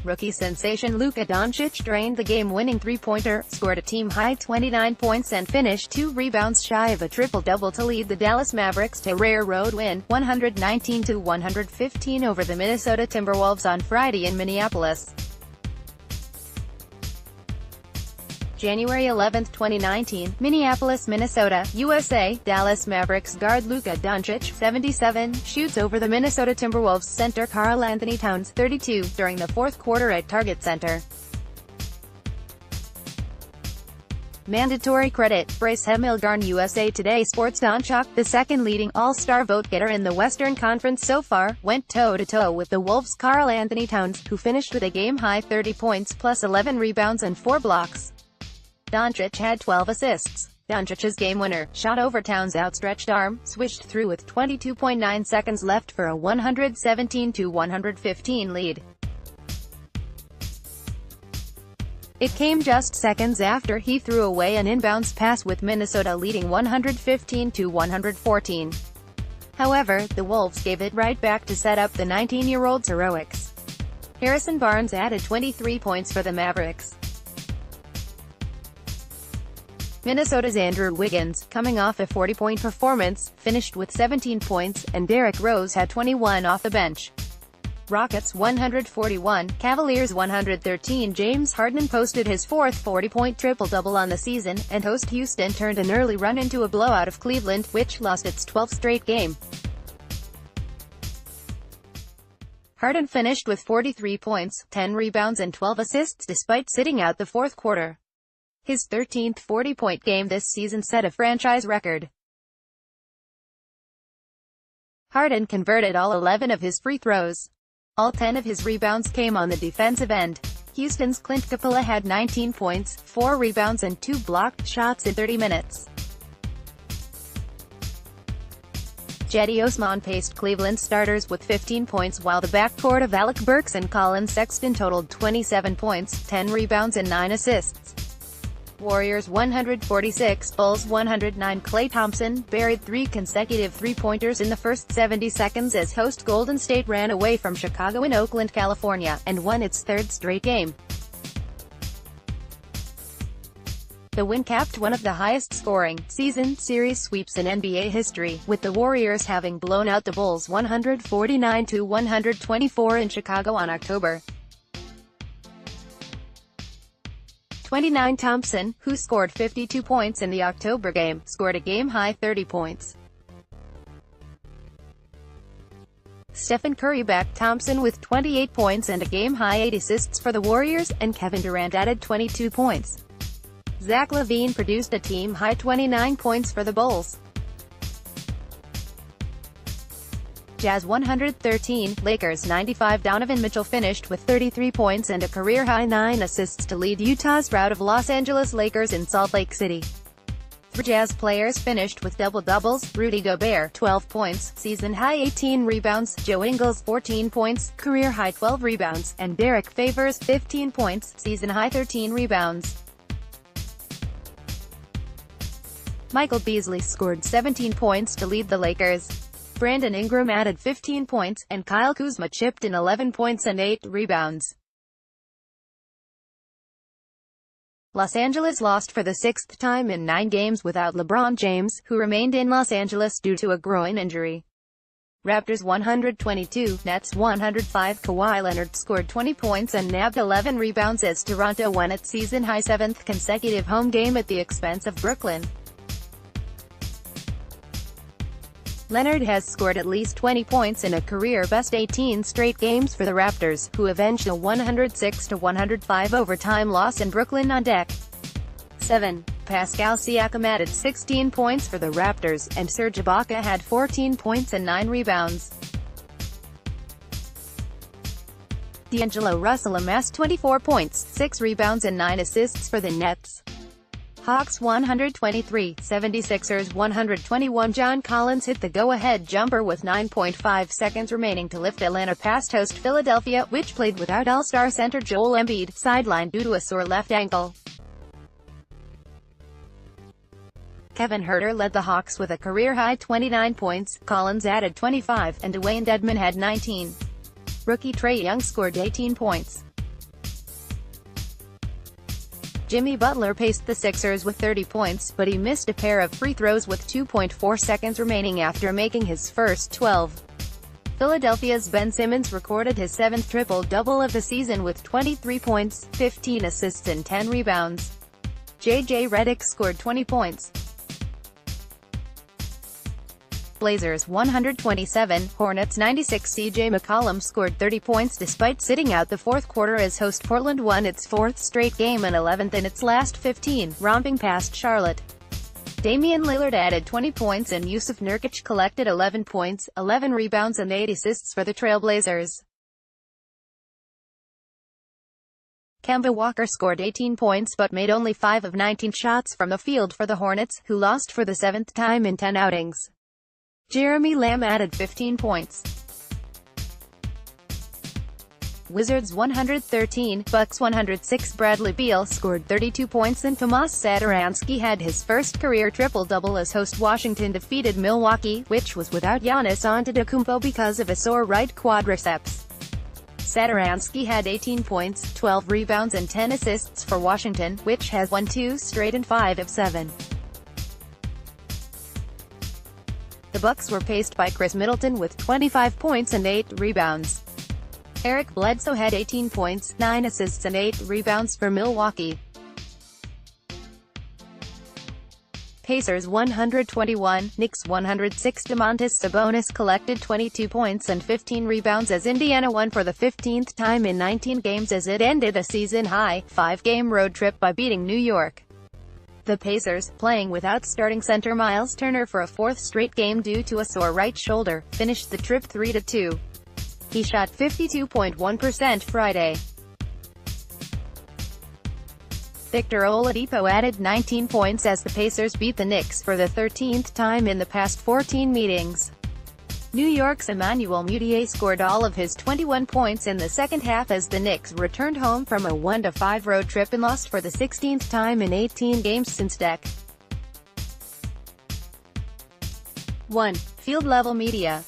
rookie sensation Luka Doncic drained the game-winning three-pointer, scored a team-high 29 points and finished 2 rebounds shy of a triple-double to lead the Dallas Mavericks to a rare road win, 119-115 over the Minnesota Timberwolves on Friday in Minneapolis. January 11, 2019, Minneapolis, Minnesota, USA. Dallas Mavericks guard Luka Doncic, 77, shoots over the Minnesota Timberwolves center Karl-Anthony Towns, 32, during the fourth quarter at Target Center. Mandatory credit, brace Hemmelgarn-USA Today SportsD. The second leading All-Star vote-getter in the Western Conference so far, went toe-to-toe with the Wolves' Karl-Anthony Towns, who finished with a game-high 30 points plus 11 rebounds and 4 blocks. Doncic had 12 assists. Doncic's game-winner shot over Towns' outstretched arm, swished through with 22.9 seconds left for a 117-115 lead. It came just seconds after he threw away an inbounds pass with Minnesota leading 115-114. However, the Wolves gave it right back to set up the 19-year-old's heroics. Harrison Barnes added 23 points for the Mavericks. Minnesota's Andrew Wiggins, coming off a 40-point performance, finished with 17 points, and Derrick Rose had 21 off the bench. Rockets 141, Cavaliers 113. James Harden posted his fourth 40-point triple-double on the season, and host Houston turned an early run into a blowout of Cleveland, which lost its 12th straight game. Harden finished with 43 points, 10 rebounds and 12 assists despite sitting out the fourth quarter. His 13th 40-point game this season set a franchise record. Harden converted all 11 of his free throws. All 10 of his rebounds came on the defensive end. Houston's Clint Capela had 19 points, 4 rebounds and 2 blocked shots in 30 minutes. Cedi Osman paced Cleveland starters with 15 points while the backcourt of Alec Burks and Colin Sexton totaled 27 points, 10 rebounds and 9 assists. Warriors 146, Bulls 109. Klay Thompson buried 3 consecutive three-pointers in the first 70 seconds as host Golden State ran away from Chicago in Oakland, California, and won its third straight game. The win capped one of the highest-scoring season series sweeps in NBA history, with the Warriors having blown out the Bulls 149-124 in Chicago on October 29. Thompson, who scored 52 points in the October game, scored a game-high 30 points. Stephen Curry backed Thompson with 28 points and a game-high 8 assists for the Warriors, and Kevin Durant added 22 points. Zach LaVine produced a team-high 29 points for the Bulls. Jazz 113, Lakers 95. Donovan Mitchell finished with 33 points and a career-high 9 assists to lead Utah's rout of Los Angeles Lakers in Salt Lake City. 3 Jazz players finished with double-doubles: Rudy Gobert 12 points, season-high 18 rebounds, Joe Ingles 14 points, career-high 12 rebounds, and Derek Favors 15 points, season-high 13 rebounds. Michael Beasley scored 17 points to lead the Lakers. Brandon Ingram added 15 points, and Kyle Kuzma chipped in 11 points and 8 rebounds. Los Angeles lost for the 6th time in 9 games without LeBron James, who remained in Los Angeles due to a groin injury. Raptors 122, Nets 105. Kawhi Leonard scored 20 points and nabbed 11 rebounds as Toronto won its season-high 7th consecutive home game at the expense of Brooklyn. Leonard has scored at least 20 points in a career-best 18 straight games for the Raptors, who avenged a 106-105 overtime loss in Brooklyn on deck. 7. Pascal Siakam added 16 points for the Raptors, and Serge Ibaka had 14 points and 9 rebounds. D'Angelo Russell amassed 24 points, 6 rebounds and 9 assists for the Nets. Hawks 123, 76ers 121. John Collins hit the go-ahead jumper with 9.5 seconds remaining to lift Atlanta past host Philadelphia, which played without All-Star center Joel Embiid, sidelined due to a sore left ankle. Kevin Huerter led the Hawks with a career-high 29 points, Collins added 25, and Dwayne Dedmon had 19. Rookie Trae Young scored 18 points. Jimmy Butler paced the Sixers with 30 points, but he missed a pair of free throws with 2.4 seconds remaining after making his first 12. Philadelphia's Ben Simmons recorded his 7th triple-double of the season with 23 points, 15 assists and 10 rebounds. J.J. Redick scored 20 points. Blazers 127, Hornets 96. C.J. McCollum scored 30 points despite sitting out the fourth quarter as host Portland won its 4th straight game and 11th in its last 15, romping past Charlotte. Damian Lillard added 20 points and Yusuf Nurkic collected 11 points, 11 rebounds and 8 assists for the Trailblazers. Kemba Walker scored 18 points but made only 5 of 19 shots from the field for the Hornets, who lost for the 7th time in 10 outings. Jeremy Lamb added 15 points. Wizards 113, Bucks 106. Bradley Beal scored 32 points and Tomas Satoransky had his first career triple-double as host Washington defeated Milwaukee, which was without Giannis Antetokounmpo because of a sore right quadriceps. Satoransky had 18 points, 12 rebounds and 10 assists for Washington, which has won 2 straight and 5 of 7. The Bucks were paced by Chris Middleton with 25 points and 8 rebounds. Eric Bledsoe had 18 points, 9 assists and 8 rebounds for Milwaukee. Pacers 121, Knicks 106. Domantas Sabonis collected 22 points and 15 rebounds as Indiana won for the 15th time in 19 games as it ended a season-high, 5-game road trip by beating New York. The Pacers, playing without starting center Miles Turner for a 4th straight game due to a sore right shoulder, finished the trip 3-2. He shot 52.1% Friday. Victor Oladipo added 19 points as the Pacers beat the Knicks for the 13th time in the past 14 meetings. New York's Emmanuel Mudiay scored all of his 21 points in the second half as the Knicks returned home from a 1-5 road trip and lost for the 16th time in 18 games since Dec. 1. Field Level Media.